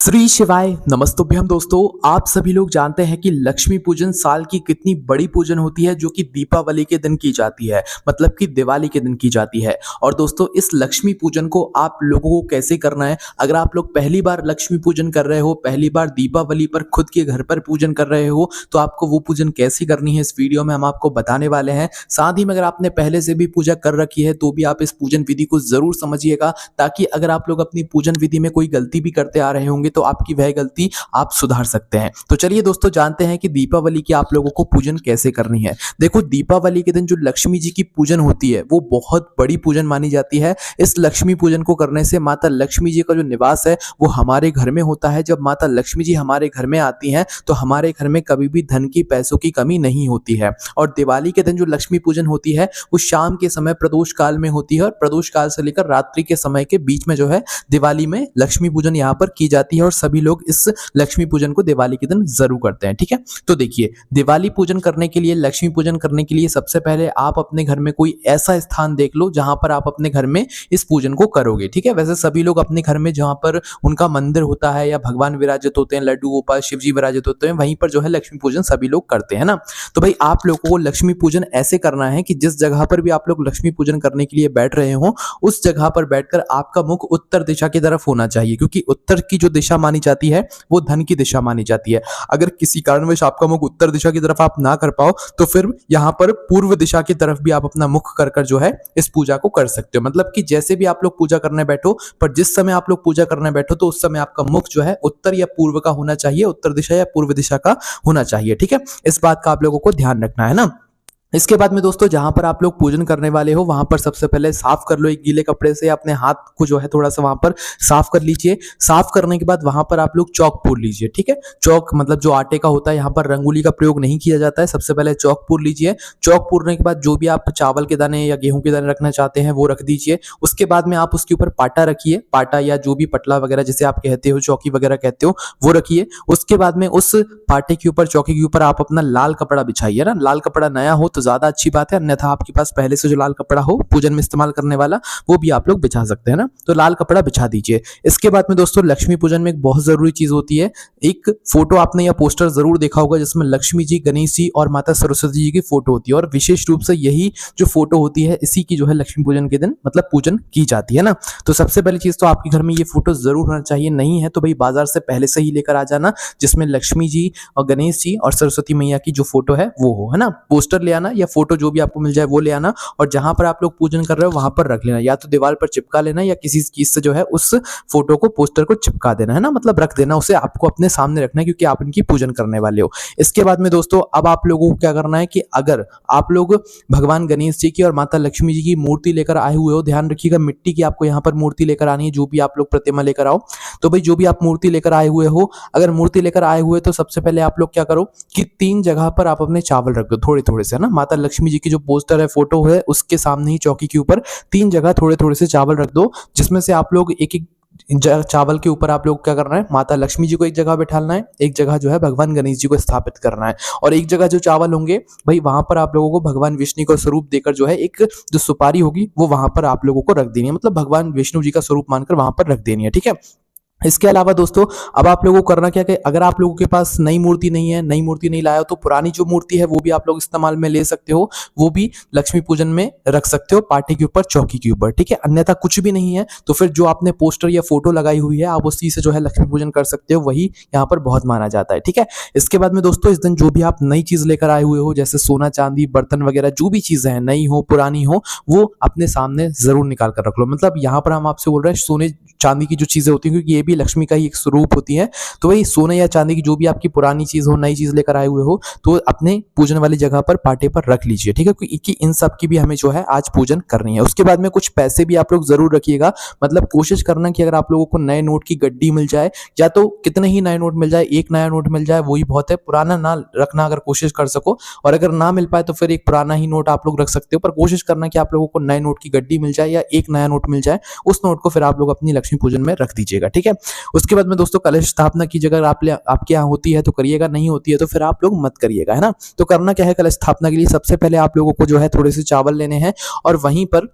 श्री शिवाय नमस्तुभ्यम दोस्तों। आप सभी लोग जानते हैं कि लक्ष्मी पूजन साल की कितनी बड़ी पूजन होती है जो कि दीपावली के दिन की जाती है, मतलब कि दिवाली के दिन की जाती है। और दोस्तों इस लक्ष्मी पूजन को आप लोगों को कैसे करना है, अगर आप लोग पहली बार लक्ष्मी पूजन कर रहे हो, पहली बार दीपावली पर खुद के घर पर पूजन कर रहे हो, तो आपको वो पूजन कैसे करनी है इस वीडियो में हम आपको बताने वाले हैं। साथ ही में अगर आपने पहले से भी पूजा कर रखी है तो भी आप इस पूजन विधि को जरूर समझिएगा, ताकि अगर आप लोग अपनी पूजन विधि में कोई गलती भी करते आ रहे होंगे तो आपकी वह गलती आप सुधार सकते हैं। तो चलिए दोस्तों जानते हैं कि दीपावली की आप लोगों को पूजन कैसे करनी है। देखो, दीपावली के दिन जो लक्ष्मी जी की पूजन होती है वो बहुत बड़ी पूजन मानी जाती है। इस लक्ष्मी पूजन को करने से माता लक्ष्मी जी का जो निवास है वो हमारे घर में होता है। जब माता लक्ष्मी जी हमारे घर में आती हैं तो हमारे घर में कभी भी धन की, पैसों की कमी नहीं होती है। और दिवाली के दिन जो लक्ष्मी पूजन होती है वो शाम के समय प्रदोष काल में होती है, और प्रदोष काल से लेकर रात्रि के समय के बीच में जो है दिवाली में लक्ष्मी पूजन यहाँ पर की जाती है। और सभी लोग इस लक्ष्मी पूजन को दिवाली के दिन जरूर करते हैं। ठीक है, तो देखिए, दिवाली पूजन करने के लिए, लक्ष्मी पूजन करने के लिए सबसे पहले आप अपने घर में कोई ऐसा स्थान देख लो जहां पर आप अपने घर में इस पूजन को करोगे। ठीक है, वैसे सभी लोग अपने घर में जहां पर उनका मंदिर होता है या भगवान विराजित होते हैं, लड्डू गोपाल शिव जी विराजित होते हैं, वहीं पर जो है लक्ष्मी पूजन सभी लोग करते हैं ना। तो भाई आप लोगों को लक्ष्मी पूजन ऐसे करना है कि जिस जगह पर भी आप लोग लक्ष्मी पूजन करने के लिए बैठ रहे हो उस जगह पर बैठकर आपका मुख उत्तर दिशा की तरफ होना चाहिए, क्योंकि उत्तर की जो दिशा मानी जाती है वो धन की दिशा मानी जाती है। अगर किसी कारणवश आपका मुख उत्तर दिशा की तरफ आप ना कर पाओ तो फिर यहाँ पर पूर्व दिशा की तरफ भी आप अपना मुख कर जो है इस पूजा को कर सकते हो। मतलब कि जैसे भी आप लोग पूजा करने बैठो, पर जिस समय आप लोग पूजा करने बैठो तो उस समय आपका मुख जो है उत्तर या पूर्व का होना चाहिए, उत्तर दिशा या पूर्व दिशा का होना चाहिए। ठीक है, इस बात का आप लोगों को ध्यान रखना है ना। इसके बाद में दोस्तों जहां पर आप लोग पूजन करने वाले हो वहां पर सबसे पहले साफ कर लो, एक गीले कपड़े से अपने हाथ को जो है थोड़ा सा वहां पर साफ कर लीजिए। साफ करने के बाद वहां पर आप लोग चौक पूर लीजिए। ठीक है, चौक मतलब जो आटे का होता है, यहाँ पर रंगोली का प्रयोग नहीं किया जाता है। सबसे पहले चौक पूर लीजिए। चौक पूरने के बाद जो भी आप चावल के दाने या गेहूं के दाने रखना चाहते हैं वो रख दीजिए। उसके बाद में आप उसके ऊपर पाटा रखिए, पाटा या जो भी पटला वगैरह जिसे आप कहते हो, चौकी वगैरह कहते हो, वो रखिए। उसके बाद में उस पाटे के ऊपर, चौकी के ऊपर आप अपना लाल कपड़ा बिछाइए ना। लाल कपड़ा नया हो तो ज्यादा अच्छी बात है, अन्यथा आपके पास पहले से जो लाल कपड़ा हो पूजन में इस्तेमाल करने वाला वो भी आप लोग बिछा सकते हैं ना। तो लाल कपड़ा बिछा दीजिए। इसके बाद में दोस्तों लक्ष्मी पूजन में एक बहुत जरूरी चीज होती है, एक फोटो आपने या पोस्टर जरूर देखा होगा जिसमें लक्ष्मी जी, गणेश जी और माता सरस्वती जी की फोटो होती है। और विशेष रूप से यही जो फोटो होती है इसी की जो है लक्ष्मी पूजन के दिन मतलब पूजन की जाती है ना। तो सबसे पहली चीज तो आपके घर में ये फोटो जरूर होना चाहिए। नहीं है तो भाई बाजार से पहले से ही लेकर आ जाना, जिसमें लक्ष्मी जी और गणेश जी और सरस्वती मैया की जो फोटो है वो हो, है ना। पोस्टर ले आना या फोटो जो भी आपको मिल जाए वो ले आना, और जहां पर आप लोग पूजन कर रहे हो वहां पर रख लेना, या तो दीवार पर चिपका लेना या किसी चीज से जो है उस फोटो को, पोस्टर को चिपका देना, है ना, मतलब रख देना, उसे आपको अपने सामने रखना है क्योंकि आप इनकी पूजन करने वाले हो। इसके बाद में दोस्तों अब आप लोगों को क्या करना है कि अगर आप लोग भगवान गणेश जी की और माता लक्ष्मी जी की मूर्ति लेकर आए हुए हो, ध्यान रखिएगा मिट्टी की आपको यहाँ पर मूर्ति लेकर आनी है। जो भी आप लोग प्रतिमा लेकर आओ, तो भाई जो भी आप मूर्ति लेकर आए हुए हो, अगर मूर्ति लेकर आए हुए तो सबसे पहले आप लोग क्या करो कि 3 जगह पर आप अपने चावल रख दो, थोड़े थोड़े से, है ना। माता लक्ष्मी जी की जो पोस्टर है, फोटो है, उसके सामने ही चौकी के ऊपर 3 जगह थोड़े थोड़े से चावल रख दो, जिसमें से आप लोग एक एक चावल के ऊपर आप लोग क्या करना है, माता लक्ष्मी जी को एक जगह बिठाना है, एक जगह जो है भगवान गणेश जी को स्थापित करना है, और एक जगह जो चावल होंगे भाई वहां पर आप लोगों को भगवान विष्णु का स्वरूप देकर जो है एक जो सुपारी होगी वो वहां पर आप लोगों को रख देनी है, मतलब भगवान विष्णु जी का स्वरूप मानकर वहां पर रख देनी है। ठीक है, इसके अलावा दोस्तों अब आप लोगों को करना क्या है, अगर आप लोगों के पास नई मूर्ति नहीं है, नई मूर्ति नहीं लाया हो, तो पुरानी जो मूर्ति है वो भी आप लोग इस्तेमाल में ले सकते हो, वो भी लक्ष्मी पूजन में रख सकते हो, पार्टी के ऊपर, चौकी के ऊपर। ठीक है, अन्यथा कुछ भी नहीं है तो फिर जो आपने पोस्टर या फोटो लगाई हुई है आप उसी से जो है लक्ष्मी पूजन कर सकते हो, वही यहाँ पर बहुत माना जाता है। ठीक है, इसके बाद में दोस्तों इस दिन जो भी आप नई चीज लेकर आए हुए हो, जैसे सोना चांदी बर्तन वगैरह, जो भी चीजें हैं, नई हो पुरानी हो, वो अपने सामने जरूर निकाल कर रख लो। मतलब यहाँ पर हम आपसे बोल रहे हैं सोने चांदी की जो चीजें होती है, क्योंकि ये भी लक्ष्मी का ही एक स्वरूप होती है, तो वही सोने या चांदी की जो भी आपकी पुरानी चीज हो, नई चीज लेकर आए हुए हो, तो अपने पूजन वाली जगह पर पाटे पर रख लीजिए। ठीक है, क्योंकि इन सब की भी हमें जो है आज पूजन करनी है। उसके बाद में कुछ पैसे भी आप लोग जरूर रखिएगा, मतलब कोशिश करना कि अगर आप लोगों को नए नोट की गड्डी मिल जाए, या तो कितने ही नए नोट मिल जाए, एक नया नोट मिल जाए वही बहुत है, पुराना ना रखना अगर कोशिश कर सको, और अगर ना मिल पाए तो फिर एक पुराना ही नोट आप लोग रख सकते हो, पर कोशिश करना कि आप लोगों को नए नोट की गड्डी मिल जाए या एक नया नोट मिल जाए, उस नोट को फिर आप लोग अपनी लक्ष्मी पूजन में रख दीजिएगा। ठीक है, उसके बाद में दोस्तों कलश स्थापना की जगह आपके यहाँ होती है तो करिएगा, नहीं होती है तो फिर आप लोग मत करिएगा, है ना। तो करना क्या है, कलश स्थापना के लिए सबसे पहले आप लोगों को जो है थोड़े से चावल लेने हैं, और वहीं पर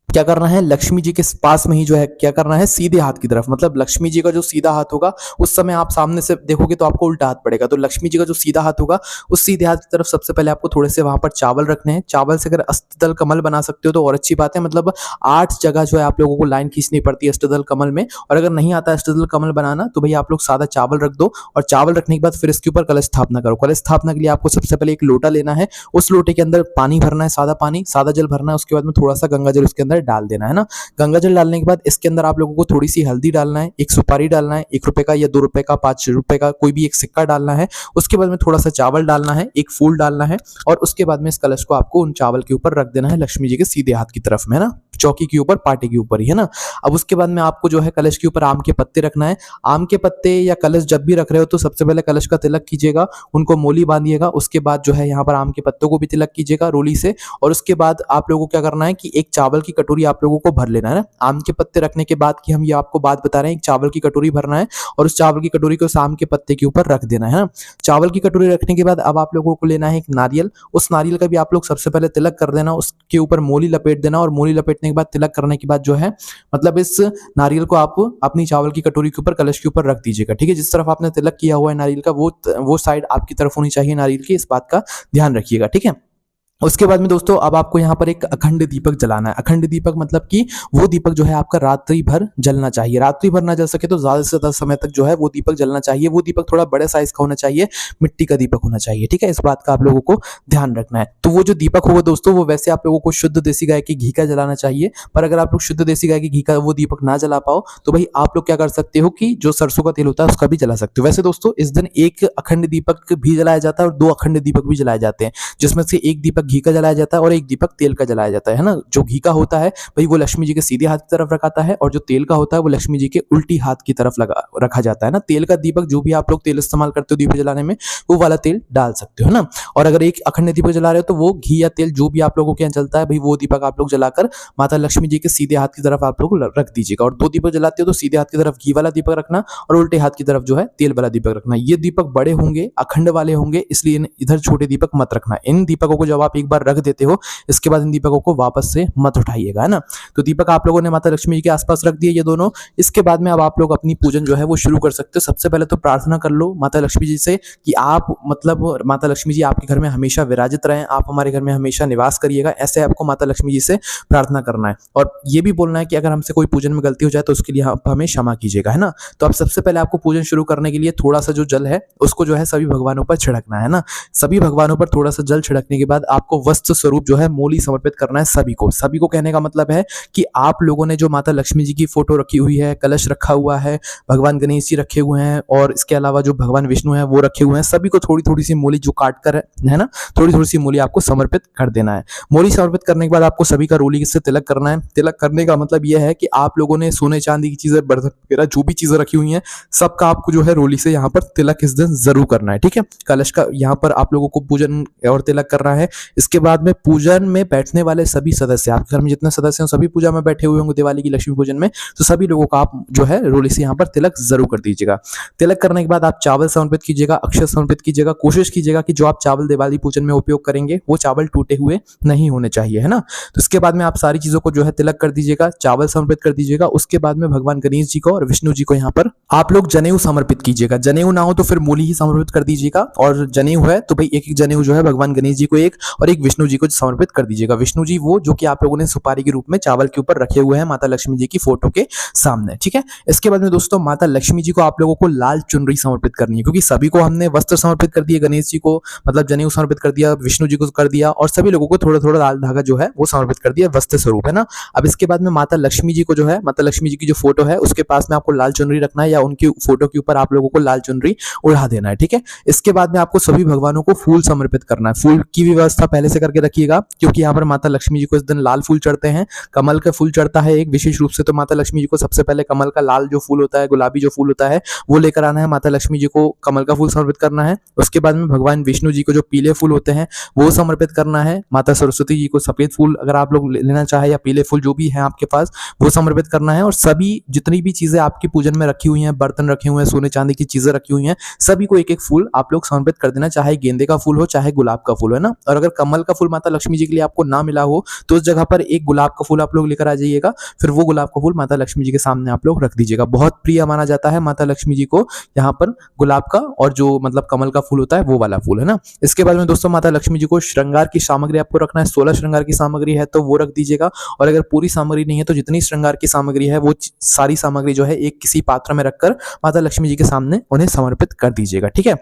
क्या करना है, लक्ष्मी जी के पास में ही जो है क्या करना है, सीधे हाथ की तरफ, मतलब लक्ष्मी जी का जो सीधा हाथ होगा उस समय आप सामने से देखोगे तो आपको उल्टा हाथ पड़ेगा, तो लक्ष्मी जी का जो सीधा हाथ होगा उस सीधे हाथ की तरफ सबसे पहले आपको थोड़े से वहां पर चावल रखने हैं। चावल से अगर अष्टदल कमल बना सकते हो तो और अच्छी बात है, मतलब 8 जगह जो है आप लोगों को लाइन खींचनी पड़ती है अष्टदल कमल में। और अगर नहीं आता अष्टदल कमल बनाना तो भाई आप लोग सादा चावल रख दो, और चावल रखने के बाद फिर इसके ऊपर कलश स्थापना करो। कलश स्थापना के लिए आपको सबसे पहले एक लोटा लेना है, उस लोटे के अंदर पानी भरना है, सादा पानी, सादा जल भरना है, उसके बाद में थोड़ा सा गंगा जल उसके अंदर डाल देना है ना। गंगा जल डालने के बाद इसके अंदर आप लोगों को थोड़ी सी हल्दी डालना है, एक सुपारी डालना है, 1 रुपए का या 2 रुपए का, 5 रुपए का कोई भी एक सिक्का डालना है। उसके बाद में थोड़ा सा चावल डालना है, एक फूल डालना है, और उसके बाद में इस कलश को आपको उन चावल के ऊपर रख देना है लक्ष्मी जी के सीधे हाथ की तरफ में, है ना, चौकी के ऊपर, पाटे के ऊपर ही, है ना। अब उसके बाद में आपको जो है कलश के ऊपर आम के पत्ते रखना है। आम के पत्ते या कलश जब भी रख रहे हो तो सबसे पहले कलश का तिलक कीजिएगा, उनको मोली बांधिएगा, उसके बाद जो है यहाँ पर आम के पत्तों को भी तिलक कीजिएगा रोली से। और उसके बाद आप लोगों को क्या करना है कि एक चावल की कटोरी आप लोगों को भर लेना है ना। आम के पत्ते रखने के बाद की हम ये आपको बात बता रहे हैं, एक चावल की कटोरी भरना है और उस चावल की कटोरी को उस आम के पत्ते के ऊपर रख देना है ना। चावल की कटोरी रखने के बाद अब आप लोगों को लेना है एक नारियल, उस नारियल का भी आप लोग सबसे पहले तिलक कर देना, उसके ऊपर मोली लपेट देना, और मोली लपेटने के बाद तिलक करने के बाद जो है मतलब इस नारियल को आप अपनी चावल की कटोरी के ऊपर, कलश के ऊपर रख दीजिएगा, ठीक है। जिस तरफ आपने तिलक किया हुआ है नारियल का वो साइड आपकी तरफ होनी चाहिए नारियल की, इस बात का ध्यान रखिएगा, ठीक है। उसके बाद में दोस्तों अब आपको यहाँ पर एक अखंड दीपक जलाना है। अखंड दीपक मतलब कि वो दीपक जो है आपका रात्रि भर जलना चाहिए। रात्रि भर ना जल सके तो ज्यादा से ज्यादा समय तक जो है वो दीपक जलना चाहिए। वो दीपक थोड़ा बड़े साइज का होना चाहिए, मिट्टी का दीपक होना चाहिए, ठीक है। इस बात का आप लोगों को ध्यान रखना है। तो वो जो दीपक होगा दोस्तों वो वैसे आप लोगों को शुद्ध देसी गाय के घी का जलाना चाहिए, पर अगर आप लोग शुद्ध देसी गाय के घी का वो दीपक ना जला पाओ तो भाई आप लोग क्या कर सकते हो कि जो सरसों का तेल होता है उसका भी जला सकते हो। वैसे दोस्तों इस दिन एक अखंड दीपक भी जलाया जाता है और 2 अखंड दीपक भी जलाए जाते हैं, जिसमें से एक दीपक घी का जलाया जाता है और एक दीपक तेल का जलाया जाता है ना। जो घी का होता है भाई वो लक्ष्मी जी के सीधे हाथ की तरफ रखाता है, और जो तेल का होता है वो लक्ष्मी जी के उल्टी हाथ की तरफ रखा जाता है ना। तेल का दीपक जो भी आप लोग तेल इस्तेमाल करते हो दीपक जलाने में वो वाला तेल डाल सकते हो ना। और अगर एक अखंड दीपक जला रहे हो तो वो घी या तेल जो भी आप लोगों के यहाँ जलता है भाई वो दीपक आप लोग जलाकर माता लक्ष्मी जी के सीधे हाथ की तरफ आप लोग रख दीजिएगा। और 2 दीपक जलाते हो तो सीधे हाथ की तरफ घी वाला दीपक रखना और उल्टे हाथ की तरफ जो है तेल वाला दीपक रखना। ये दीपक बड़े होंगे, अखंड वाले होंगे, इसलिए इधर छोटे दीपक मत रखना। इन दीपकों को जब आप एक बार रख देते हो इसके बाद इन दीपकों को वापस से मत उठाइएगा, है ना। तो दीपक आप लोगों ने माता लक्ष्मी जी के आसपास रख दिए ये दोनों। इसके बाद में अब आप लोग अपनी पूजन जो है वो शुरू कर सकते हो। सबसे पहले तो प्रार्थना कर लो माता लक्ष्मी जी से कि आप मतलब माता लक्ष्मी जी आपके घर में हमेशा विराजित रहें, आप हमारे घर में हमेशा निवास करिएगा, ऐसे आपको माता लक्ष्मी जी से प्रार्थना करना है। और ये भी बोलना है कि अगर हमसे कोई पूजन में गलती हो जाए तो उसके लिए आप हमें क्षमा कीजिएगा, है ना। तो अब सबसे पहले आपको पूजन शुरू करने के लिए थोड़ा सा जो जल है उसको जो है सभी भगवानों पर छिड़कना है ना। सभी भगवानों पर थोड़ा सा जल छिड़कने के बाद आपको वस्त्र स्वरूप जो है मोली समर्पित करना है सभी को कहने का मतलब है कि आप लोगों ने जो माता लक्ष्मी जी की फोटो रखी हुई है, कलश रखा हुआ है, भगवान गणेश जी रखे हुए हैं और इसके अलावा जो भगवान विष्णु है वो रखे हुए हैं, सभी को थोड़ी थोड़ी सी मूली जो काट कर है ना, थोड़ी थोड़ी सी मूली आपको समर्पित कर देना है। मूली समर्पित करने के बाद आपको सभी का रोली से तिलक करना है। तिलक करने का मतलब यह है कि आप लोगों ने सोने चांदी की चीजें, बर्तन वगैरह जो भी चीजें रखी हुई हैं सबका आपको जो है रोली से यहाँ पर तिलक इस दिन जरूर करना है, ठीक है। कलश का यहाँ पर आप लोगों को पूजन और तिलक करना है। इसके बाद में पूजन में बैठने वाले सभी सदस्य, आपके घर में जितने सदस्य हैं सभी पूजा में बैठे हुए होंगे दिवाली की लक्ष्मी पूजन में, तो सभी लोगों का आप जो है रोली से यहाँ पर तिलक जरूर कर दीजिएगा। तिलक करने के बाद आप चावल समर्पित कीजिएगा, अक्षय समर्पित कीजिएगा। कोशिश कीजिएगा कि जो आप चावल दिवाली पूजन में उपयोग करेंगे वो चावल टूटे हुए नहीं होने चाहिए, है ना। तो इसके बाद में आप सारी चीजों को जो है तिलक कर दीजिएगा, चावल समर्पित कर दीजिएगा। उसके बाद में भगवान गणेश जी को और विष्णु जी को यहाँ पर आप लोग जनेऊ समर्पित कीजिएगा। जनेऊ ना हो तो फिर मूली ही समर्पित कर दीजिएगा, और जनेऊ है तो भाई एक जनेऊ जो है भगवान गणेश जी को एक और एक विष्णु जी को समर्पित कर दीजिएगा। विष्णु जी वो जो कि आप लोगों ने सुपारी के रूप में चावल के ऊपर रखे हुए हैं माता लक्ष्मी जी की फोटो के सामने, ठीक है। इसके बाद में दोस्तों माता लक्ष्मी जी को आप लोगों को लाल चुनरी समर्पित करनी है, क्योंकि सभी को हमने वस्त्र समर्पित कर दिए, गणेश जी को मतलब जनेऊ समर्पित कर दिया, विष्णु जी को कर दिया, और सभी लोगों को थोड़ा थोड़ा लाल धागा जो है वो समर्पित कर दिया वस्त्र स्वरूप, है ना। अब इसके बाद में माता लक्ष्मी जी को जो है, माता लक्ष्मी जी की जो फोटो है उसके पास में आपको लाल चुनरी रखना है, या उनकी फोटो के ऊपर आप लोगों को लाल चुनरी उड़ा देना है, ठीक है। इसके बाद में आपको सभी भगवानों को फूल समर्पित करना है। फूल की व्यवस्था पहले से करके रखिएगा, क्योंकि यहाँ पर माता लक्ष्मी जी को इस दिन लाल फूल चढ़ते हैं, कमल का फूल चढ़ता है एक विशेष रूप से। तो माता लक्ष्मी जी को सबसे पहले कमल का लाल जो फूल होता है, गुलाबी जो फूल होता है वो लेकर आना है, माता लक्ष्मी जी को कमल का फूल समर्पित करना है। उसके बाद में भगवान विष्णु जी को जो पीले फूल होते हैं वो समर्पित करना है। माता सरस्वती जी को सफेद फूल अगर आप लोग लेना चाहे, या पीले फूल जो भी है आपके पास वो समर्पित करना है। और सभी जितनी भी चीजें आपकी पूजन में रखी हुई हैं, बर्तन रखे हुए हैं, सोने चांदी की चीजें रखी हुई हैं, सभी को एक एक फूल आप लोग समर्पित कर देना, चाहे गेंदे का फूल हो चाहे गुलाब का फूल हो, है ना। और अगर कमल का फूल माता लक्ष्मी जी के लिए आपको ना मिला हो तो उस जगह पर एक गुलाब का फूल आप लोग लेकर आ जाइएगा। फिर वो गुलाब का फूल माता लक्ष्मी जी के सामने आप लोग रख दीजिएगा। बहुत प्रिय माना जाता है माता लक्ष्मी जी को यहाँ पर गुलाब का, और जो मतलब कमल का फूल होता है वो वाला फूल, है ना। इसके बाद में दोस्तों माता लक्ष्मी जी को श्रृंगार की सामग्री आपको रखना है। 16 श्रृंगार की सामग्री है तो वो रख दीजिएगा, और अगर पूरी सामग्री नहीं है तो जितनी श्रृंगार की सामग्री है वो सारी सामग्री जो है एक किसी पात्र में रखकर माता लक्ष्मी जी के सामने उन्हें समर्पित कर दीजिएगा, ठीक है।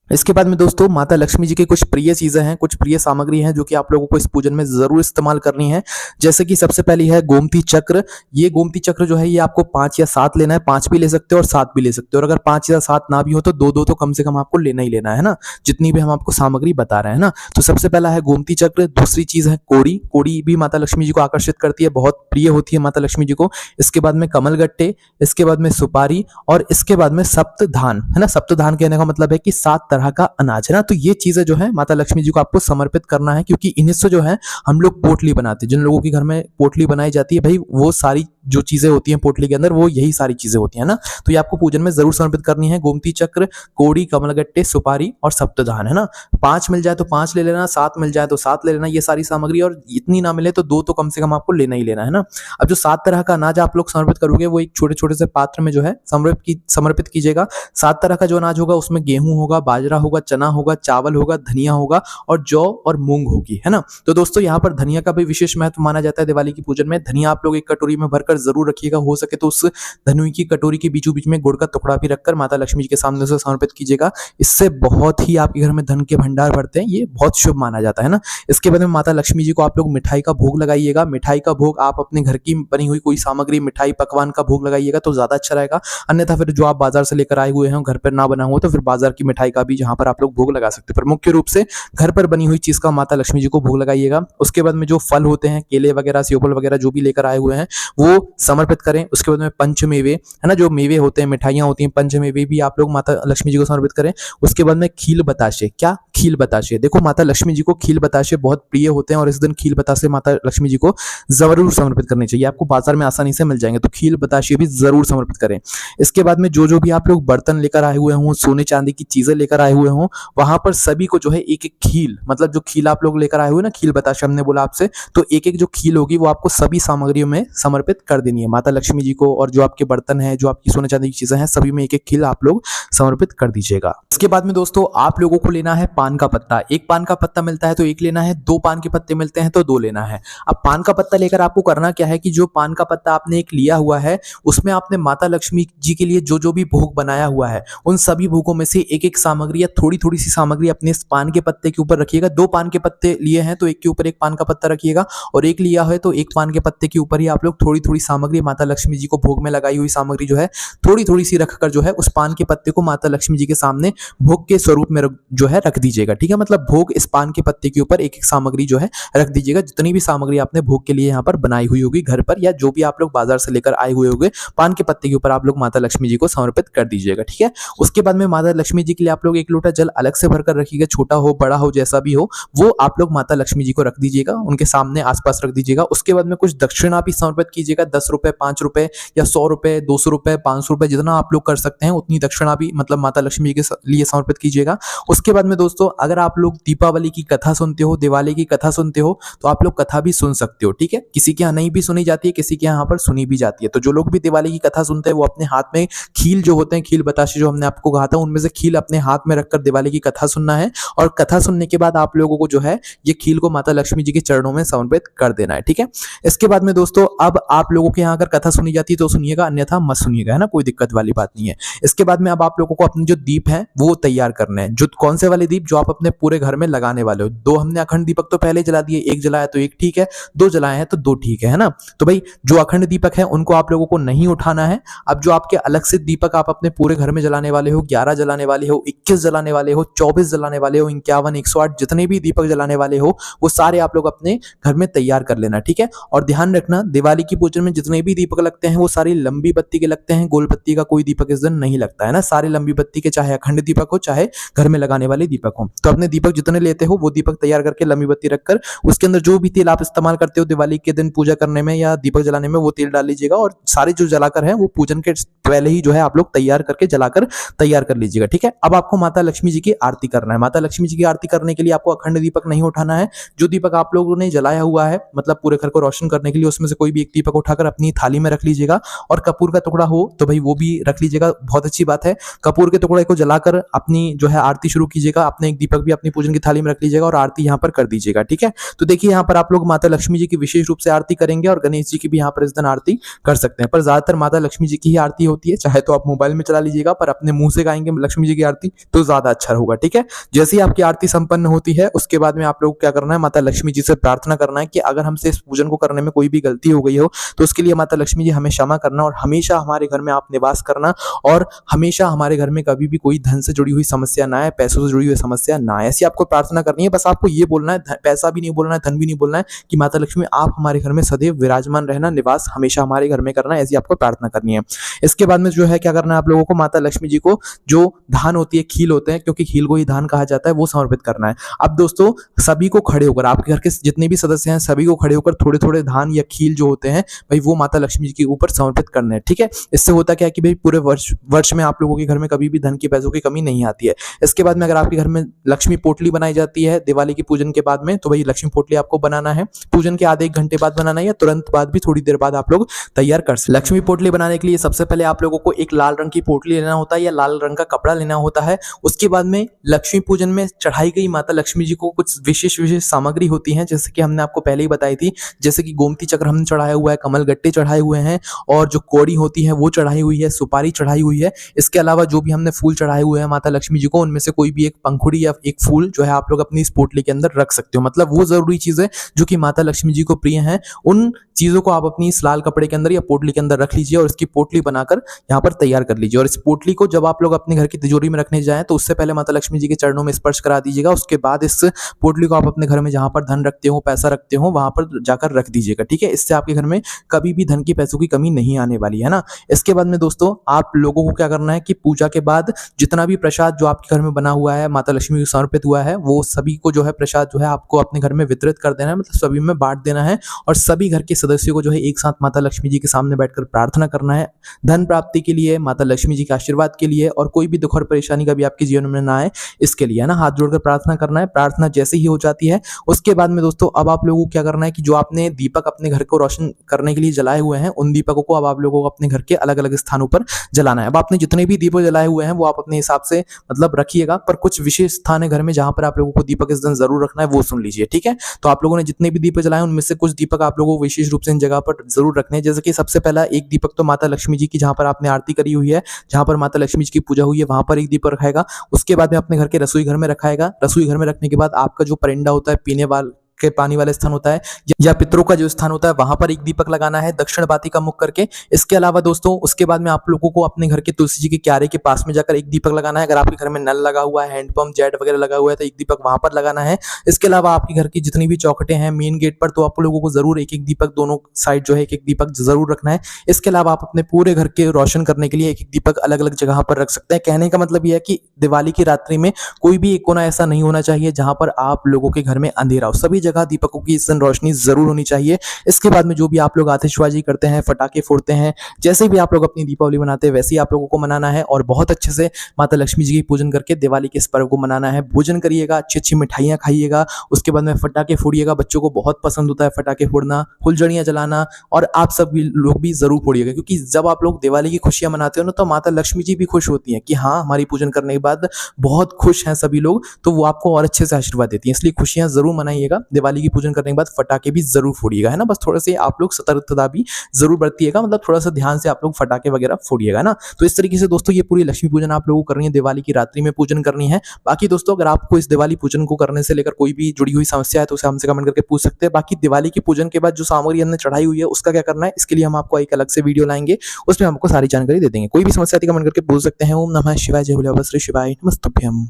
इसके बाद में दोस्तों माता लक्ष्मी जी की कुछ प्रिय चीजें हैं, कुछ प्रिय सामग्री हैं जो कि आप लोगों को इस पूजन में जरूर इस्तेमाल करनी है। जैसे कि सबसे पहली है गोमती चक्र। ये गोमती चक्र जो है ये आपको 5 या 7 लेना है। 5 भी ले सकते हो और 7 भी ले सकते हो, और अगर 5 या 7 ना भी हो तो 2-2 तो कम से कम आपको लेना ही लेना है ना, जितनी भी हम आपको सामग्री बता रहे हैं ना। तो सबसे पहला है गोमती चक्र। दूसरी चीज है कोड़ी। कोड़ी भी माता लक्ष्मी जी को आकर्षित करती है, बहुत प्रिय होती है माता लक्ष्मी जी को। इसके बाद में कमल गट्टे, इसके बाद में सुपारी, और इसके बाद में सप्तधान, है ना। सप्तधान कहने का मतलब है कि 7 तरह का अनाज, है ना। तो ये चीजें जो है माता लक्ष्मी जी को आपको समर्पित करना है, क्योंकि इन्हीं से जो है हम लोग पोटली बनाते हैं। जिन लोगों के घर में पोटली बनाई जाती है भाई, वो सारी जो चीजें होती हैं पोटली के अंदर वो यही सारी चीजें होती हैं ना। तो ये आपको पूजन में जरूर समर्पित करनी है। गोमती चक्र, कोड़ी, कमलगट्टे, सुपारी और सप्तधान, है ना। 5 मिल जाए तो 5 ले लेना, 7 मिल जाए तो 7 ले लेना, ये सारी सामग्री। और इतनी ना मिले तो 2 तो कम से कम आपको लेना ही लेना, है ना। अब जो 7 तरह का अनाज आप लोग समर्पित करोगे वो एक छोटे छोटे से पात्र में जो है समर्पित कीजिएगा। 7 तरह का जो अनाज होगा उसमें गेहूं होगा, बाजरा होगा, चना होगा, चावल होगा, धनिया होगा और जौ और मूंग होगी, है ना। तो दोस्तों यहाँ पर धनिया का भी विशेष महत्व माना जाता है दिवाली की पूजन में। धनिया आप लोग एक कटोरी में भरकर जरूर रखिएगा। हो सके तो उस धनुई की कटोरी के बीचों बीच में गुड़ का टुकड़ा भी रखकर माता लक्ष्मी जी के सामने उसे समर्पित कीजिएगा। इससे बहुत ही आपके घर में धन के भंडार भरते हैं, ये बहुत शुभ माना जाता है ना। इसके बाद में माता लक्ष्मी जी को आप लोग मिठाई का भोग लगाइएगा। मिठाई का भोग आप अपने घर की बनी हुई कोई सामग्री, मिठाई, पकवान का भोग लगाइएगा तो ज्यादा अच्छा रहेगा। अन्यथा फिर जो आप बाजार से लेकर आए हुए हैं घर पर ना बना हुआ तो फिर बाजार की मिठाई का भी जहां पर आप लोग भोग लगा सकते हैं, पर मुख्य रूप से घर पर बनी हुई चीज का माता लक्ष्मी जी को भोग लगाइएगा। उसके बाद में जो फल होते हैं, केले वगैरह, सेवफल वगैरह जो भी लेकर आए हुए हैं वो समर्पित करें। उसके बाद में पंचमेवे, है ना, जो मेवे होते हैं, मिठाइयां होती हैं, पंचमेवे भी आप लोग माता लक्ष्मी जी को समर्पित करें। उसके बाद में खील बताशे। क्या? खील बताशे। देखो माता लक्ष्मी जी को खील बताशे बहुत प्रिय होते हैं और इस दिन खील बताशे माता लक्ष्मी जी को जरूर समर्पित करने चाहिए। आपको बाजार में आसानी से मिल जाएंगे, तो खील बताशे भी जरूर समर्पित करें। इसके बाद में जो भी आप लोग बर्तन लेकर आए हुए हों, सोने चांदी की चीजें लेकर आए हुए हों, वहां पर सभी को जो है एक एक खील, मतलब जो खील आप लोग लेकर आए हुए ना, खील बताशे हमने बोला आपसे, तो एक एक जो खील होगी वो आपको सभी सामग्रियों में समर्पित कर देनी है माता लक्ष्मी जी को। और जो आपके बर्तन है, जो आपकी सोने चांदी की चीजें हैं, सभी में एक एक खील आप लोग समर्पित कर दीजिएगा। इसके बाद में दोस्तों आप लोगों को लेना है पान का पत्ता। एक पान का पत्ता मिलता है तो एक लेना है, 2 पान के पत्ते मिलते हैं तो 2 लेना है। अब पान का पत्ता लेकर आपको करना क्या है कि जो पान का पत्ता आपने एक लिया हुआ है उसमें आपने माता लक्ष्मी जी के लिए जो भी भोग बनाया हुआ है उन सभी भोगों में से एक एक सामग्री या थोड़ी थोड़ी सी सामग्री अपने इस पान के पत्ते के ऊपर रखिएगा। 2 पान के पत्ते लिए हैं तो एक के ऊपर एक पान का पत्ता रखिएगा, और एक लिया है तो एक पान के पत्ते के ऊपर ही आप लोग थोड़ी थोड़ी सामग्री, माता लक्ष्मी जी को भोग में लगाई हुई सामग्री जो है थोड़ी थोड़ी सी रखकर जो है उस पान के पत्ते को माता लक्ष्मी जी के सामने भोग के स्वरूप में जो है रख दीजिएगा, ठीक है। मतलब भोग इस पान के पत्ते के ऊपर एक एक सामग्री जो है रख दीजिएगा। जितनी भी सामग्री आपने भोग के लिए यहाँ पर बनाई हुई होगी घर पर, या जो भी आप लोग बाजार से लेकर आए हुए होंगे, पान के पत्ते के ऊपर आप लोग माता लक्ष्मी जी को समर्पित कर दीजिएगा, ठीक है। उसके बाद में माता लक्ष्मी जी के लिए आप लोग 1 लोटा जल अलग से भरकर रखिएगा। छोटा हो, बड़ा हो, जैसा भी हो, वो आप लोग माता लक्ष्मी जी को रख दीजिएगा, उनके सामने आसपास रख दीजिएगा। उसके बाद में कुछ दक्षिणा भी समर्पित कीजिएगा। 10 रुपए, 5 रुपए या 100 रुपए, 200 रुपए, 500 रुपए, जितना आप लोग कर सकते हैं उतनी दक्षिणा भी मतलब माता लक्ष्मी जी के लिए समर्पित कीजिएगा। उसके बाद में दोस्तों अगर आप लोग दीपावली की कथा सुनते हो, दिवाली की कथा सुनते हो, तो आप लोग कथा भी सुन सकते हो, ठीक है। किसी के यहाँ नहीं भी सुनी जाती है, किसी के यहाँ पर सुनी भी जाती है। तो जो लोग भी दिवाली की कथा सुनते हैं वो अपने हाथ में खील जो होते हैं, खील बताशे जो हमने आपको कहा था, उनमें से खील अपने हाथ में रखकर दिवाली की कथा सुनना है। और कथा सुनने के बाद आप लोगों को जो है ये खील को माता लक्ष्मी जी के चरणों में समर्पित कर देना है, ठीक है। इसके बाद में दोस्तों अब आप लोगों के यहाँ अगर कथा सुनी जाती है तो सुनिएगा, अन्यथा मत सुनिएगा, है ना, कोई दिक्कत वाली बात नहीं है। इसके बाद में अब आप लोगों को अपने जो दीप है वो तैयार करने हैं। जो कौन से वाले दीप? जो आप अपने पूरे घर में लगाने वाले हो। 2 हमने अखंड दीपक तो पहले जला दिए, 1 जलाया तो 1 ठीक है, 2 जलाए हैं तो 2 ठीक है ना। तो भाई जो अखंड दीपक है उनको आप लोगों को नहीं उठाना है। अब जो आपके अलग से दीपक आप अपने पूरे घर में जलाने वाले हो, 11 जलाने वाले हो, 21 जलाने वाले हो, 24 जलाने वाले हो, 51, 108 जितने भी दीपक जलाने वाले हो वो सारे आप लोग अपने घर में तैयार कर लेना, ठीक है। और ध्यान रखना दिवाली की पूजन में में जितने भी दीपक लगते हैं वो सारी लंबी बत्ती के लगते हैं, गोल बत्ती का कोई दीपक इस दिन नहीं लगता है ना, सारे लंबी बत्ती के, चाहे अखंड दीपक हो चाहे घर में लगाने वाले दीपक हो। तो अपने दीपक जितने लेते हो वो दीपक तैयार करके लंबी बत्ती रखकर उसके अंदर जो भी तेल आप इस्तेमाल करते हो दिवाली के दिन पूजा करने में या दीपक जलाने में वो तेल डाल लीजिएगा, और सारे जो जलाकर है वो पूजन के पहले ही जो है आप लोग तैयार करके जलाकर तैयार कर लीजिएगा, ठीक है। अब आपको माता लक्ष्मी जी की आरती करना है। माता लक्ष्मी जी की आरती करने के लिए आपको अखंड दीपक नहीं उठाना है। जो दीपक आप लोगों ने जलाया हुआ है मतलब पूरे घर को रोशन करने के लिए, उसमें से कोई भी एक दीपक उठाकर अपनी थाली में रख लीजिएगा, और कपूर का टुकड़ा हो तो भाई वो भी रख लीजिएगा, बहुत अच्छी बात है। कपूर के टुकड़े को जलाकर अपनी जो है आरती शुरू कीजिएगा। अपने एक दीपक भी अपनी पूजन की थाली में रख लीजिएगा और आरती यहाँ पर कर दीजिएगा, ठीक है। तो देखिए यहाँ पर आप लोग माता लक्ष्मी जी की विशेष रूप से आरती करेंगे और गणेश जी की भी यहाँ पर इस दिन आरती कर सकते हैं, पर ज्यादातर माता लक्ष्मी जी की ही आरती होती है। चाहे तो आप मोबाइल में चला लीजिएगा, पर अपने मुंह से गाएंगे लक्ष्मी जी की आरती तो ज्यादा अच्छा होगा, ठीक है। जैसे ही आपकी आरती संपन्न होती है उसके बाद में आप लोग क्या करना है, माता लक्ष्मी जी से प्रार्थना करना है कि अगर हमसे इस पूजन को करने में कोई भी गलती हो गई हो तो उसके लिए माता लक्ष्मी जी हमें क्षमा करना, और हमेशा हमारे घर में आप निवास करना, और हमेशा हमारे घर में कभी भी कोई धन से जुड़ी हुई समस्या ना आए, पैसों से जुड़ी हुई समस्या ना आए, ऐसी आपको प्रार्थना करनी है। बस आपको ये बोलना है, पैसा भी नहीं बोलना है, धन भी नहीं बोलना है, कि माता लक्ष्मी आप हमारे घर में सदैव विराजमान रहना, निवास हमेशा हमारे घर में करना है, ऐसी आपको प्रार्थना करनी है। इसके बाद में जो है क्या करना है आप लोगों को, माता लक्ष्मी जी को जो धान होती है, खील होते हैं, क्योंकि खील को ही धान कहा जाता है, वो समर्पित करना है। अब दोस्तों सभी को खड़े होकर, आपके घर के जितने भी सदस्य हैं सभी को खड़े होकर थोड़े थोड़े धान या खील जो होते हैं भाई वो माता लक्ष्मी जी के ऊपर समर्पित करने हैं, ठीक है। इससे होता क्या है कि भाई पूरे वर्ष में आप लोगों के घर में कभी भी धन की पैसों की कमी नहीं आती है। इसके बाद में अगर आपके घर में लक्ष्मी पोटली बनाई जाती है दिवाली की पूजन के बाद में, तो भाई लक्ष्मी पोटली आपको बनाना है पूजन के आधे एक घंटे बाद बनाना है, या तुरंत बाद भी थोड़ी देर बाद आप लोग तैयार कर सकते। लक्ष्मी पोटली बनाने के लिए सबसे पहले आप लोगों को एक लाल रंग की पोटली लेना होता है या लाल रंग का कपड़ा लेना होता है। उसके बाद में लक्ष्मी पूजन में चढ़ाई गई माता लक्ष्मी जी को कुछ विशेष सामग्री होती है, जैसे कि हमने आपको पहले ही बताई थी, जैसे कि गोमती चक्र हमने चढ़ाया हुआ है, कमल गट्टे चढ़ाए हुए हैं, और जो कोड़ी होती है वो चढ़ाई हुई है, सुपारी चढ़ाई हुई है। इसके अलावा जो भी हमने फूल चढ़ाए हुए हैं माता लक्ष्मी जी को, उनमें से कोई भी एक पंखुड़ी या एक फूल जो है आप लोग अपनी इस पोटली के अंदर रख सकते हो। मतलब वो जरूरी चीजें जो कि माता लक्ष्मी जी को प्रिय हैं, उन चीजों को आप अपनी इस लाल कपड़े के अंदर या पोटली के अंदर रख लीजिए और इसकी पोटली बनाकर यहाँ पर तैयार कर लीजिए। और इस पोटली को जब आप लोग अपने घर की तिजोरी में रखने जाएं तो उससे पहले माता लक्ष्मी जी के चरणों में स्पर्श करा दीजिएगा। उसके बाद इस पोटली को आप अपने घर में जहां पर धन रखते हो, पैसा रखते हो, वहां पर जाकर रख दीजिएगा, ठीक है। इससे आपके घर में कभी भी धन की पैसों की कमी नहीं आने वाली है ना। इसके बाद में दोस्तों आप लोगों को क्या करना है कि पूजा के बाद जितना भी प्रसाद जो आपके घर में बना हुआ है माता लक्ष्मी को समर्पित हुआ है, वो सभी को जो है प्रसाद जो है आपको अपने घर में वितरित कर देना है, मतलब सभी में बांट देना है, और सभी घर के सदस्यों को जो है एक साथ माता लक्ष्मी जी के सामने बैठकर प्रार्थना करना है धन प्राप्ति के लिए, माता लक्ष्मी जी के आशीर्वाद के लिए, और कोई भी दुख और परेशानी कभी आपके जीवन में ना आए इसके लिए, है ना। हाथ जोड़कर प्रार्थना करना है। प्रार्थना जैसे ही हो जाती है उसके बाद में दोस्तों अब आप लोगों को क्या करना है कि जो आपने दीपक अपने घर को रोशन करने के लिए जलाए हुए हैं, उन दीपकों को अब आप लोगों को अपने घर के अलग अलग स्थानों पर जलाना है। अब आपने जितने भी दीपक जलाए हुए हैं वो आप अपने हिसाब से मतलब रखिएगा, पर कुछ विशेष स्थान है घर में जहां पर आप लोगों को दीपक इस दिन जरूर रखना है, वो सुन लीजिए, ठीक है। तो आप लोगों ने जितने भी दीपक जलाए उनमें से कुछ दीपक आप लोगों को विशेष रूप से इन जगह पर जरूर रखने हैं। जैसे कि सबसे पहला एक दीपक तो माता लक्ष्मी जी की जहां पर आपने आरती करी हुई है, जहां पर माता लक्ष्मी जी की पूजा हुई है, वहां पर एक दीपक रखाएगा। उसके बाद में अपने घर के रसोई घर में रखाएगा। रसोई घर में रखने के बाद आपका जो परिंदा होता है, पीने वाले के पानी वाले स्थान होता है या पितरों का जो स्थान होता है, वहां पर एक दीपक लगाना है दक्षिण बाती का मुख करके। इसके अलावा दोस्तों उसके बाद में आप लोगों को अपने घर के तुलसी जी के क्यारे के पास में जाकर एक दीपक लगाना है। अगर आपके घर में नल लगा हुआ है, हैंडपंप, जेट वगैरह लगा हुआ है तो एक दीपक वहां पर लगाना है। इसके अलावा आपके घर की जितनी भी चौखटें हैं मेन गेट पर, तो आप लोगों को जरूर एक एक दीपक दोनों साइड जो है एक एक दीपक जरूर रखना है। इसके अलावा आप अपने पूरे घर के रोशन करने के लिए एक एक दीपक अलग अलग जगह पर रख सकते हैं। कहने का मतलब यह है कि दिवाली की रात्रि में कोई भी एक कोना ऐसा नहीं होना चाहिए जहां पर आप लोगों के घर में अंधेरा हो, सभी जगह दीपकों की रोशनी जरूर होनी चाहिए। इसके बाद में जो भी आप लोग आतिशबाजी करते हैं, पटाखे फोड़ते हैं, जैसे भी आप लोग अपनी दीपावली मनाते हैं वैसे ही आप लोगों को मनाना है और बहुत अच्छे से माता लक्ष्मी जी की पूजन करके दिवाली के इस पर्व को मनाना है। भोजन करिएगा, अच्छी अच्छी मिठाइयां खाइएगा, उसके बाद में पटाखे फोड़िएगा। बच्चों को बहुत पसंद होता है पटाखे फोड़ना, फुलझड़ियां जलाना, और आप सब लोग भी जरूर फोड़िएगा, क्योंकि जब आप लोग दिवाली की खुशियां मनाते हो ना तो माता लक्ष्मी जी भी खुश होती हैं कि हाँ हमारी पूजन करने के बाद बहुत खुश हैं सभी लोग, तो वो आपको और अच्छे से आशीर्वाद देती हैं। इसलिए खुशियां जरूर मनाइएगा। दिवाली की पूजन करने के बाद पटाखे भी जरूर फोड़िएगा, है ना। बस थोड़ा से आप लोग सतर्कता भी जरूर बरतिएगा, मतलब थोड़ा सा ध्यान से आप लोग पटाखे वगैरह फोड़िएगा ना। तो इस तरीके से दोस्तों ये पूरी लक्ष्मी पूजन आप लोगों को करनी है, दिवाली की रात्रि में पूजन करनी है। बाकी दोस्तों अगर आपको इस दिवाली पूजन को करने से लेकर कोई भी जुड़ी हुई समस्या है तो उसे हमसे कमेंट करके पूछ सकते हैं। बाकी दिवाली की पूजन के बाद जो सामग्री हमने चढ़ाई हुई है उसका क्या करना है, इसके लिए हम आपको एक अलग से वीडियो लाएंगे, उसमें हमको सारी जानकारी दे देंगे। कोई भी समस्या थी कमेंट करके पूछ सकते हैं। ओम नमः शिवाय, जय भोले बाबा, श्री शिवाय नमस्तुभ्यम।